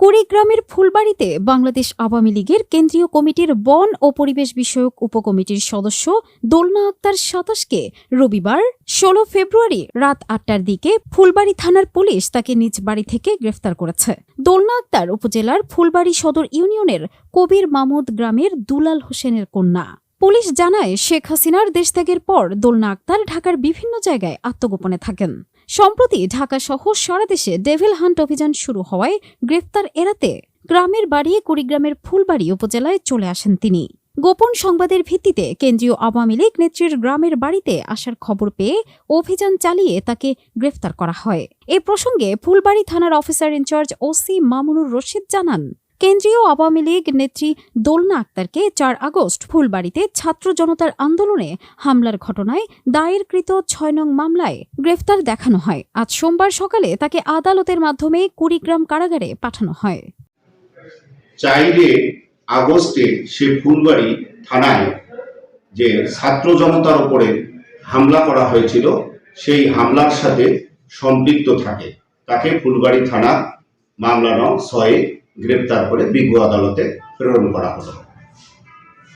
কুড়িগ্রামের ফুলবাড়ীতে বাংলাদেশ আওয়ামী লীগের কেন্দ্রীয় কমিটির বন ও পরিবেশ বিষয়ক উপকমিটির সদস্য দোলনা আক্তার ২৭কে রবিবার ১৬ ফেব্রুয়ারি রাত ৮টার দিকে ফুলবাড়ী থানার পুলিশ তাকে নিজ বাড়ি থেকে গ্রেফতার করেছে। দোলনা আক্তার উপজেলার ফুলবাড়ী সদর ইউনিয়নের কবির মামুদ গ্রামের দুলাল হোসেনের কন্যা। পুলিশ জানায়, শেখ হাসিনার দেশত্যাগের পর দোলনা আক্তার ঢাকার বিভিন্ন জায়গায় আত্মগোপনে থাকেন। সম্প্রতি ঢাকাসহ সারা দেশে ডেভিল হান্ট অভিযান শুরু হওয়ায় গ্রেফতার এড়াতে গ্রামের বাড়ি কুড়িগ্রামের ফুলবাড়ী উপজেলায় চলে আসেন তিনি। গোপন সংবাদের ভিত্তিতে কেন্দ্রীয় আওয়ামী লীগ নেত্রীর গ্রামের বাড়িতে আসার খবর পেয়ে অভিযান চালিয়ে তাকে গ্রেফতার করা হয়। এ প্রসঙ্গে ফুলবাড়ী থানার officer in charge OC Mamunur Rashid জানান, কেন্দ্রীয় আওয়ামী লীগ নেত্রী দোলনা আক্তারকে ৪ আগস্ট ফুলবাড়ীতে ছাত্র জনতার আন্দোলনে হামলার ঘটনায় দায়েরকৃত ৬ নং মামলায় গ্রেফতার দেখানো হয়। আজ সোমবার সকালে তাকে আদালতের মাধ্যমে কুড়িগ্রাম কারাগারে পাঠানো হয়। ৪ আগস্টে সে ফুলবাড়ী থানায় যে ছাত্র জনতার উপরে হামলা করা হয়েছিল সেই হামলার সাথে সম্পৃক্ত থাকে। তাকে ফুলবাড়ী থানা মামলা নং ৬ গ্রেপ্তার করে বিজ্ঞ আদালতে প্রেরণ করা হলো।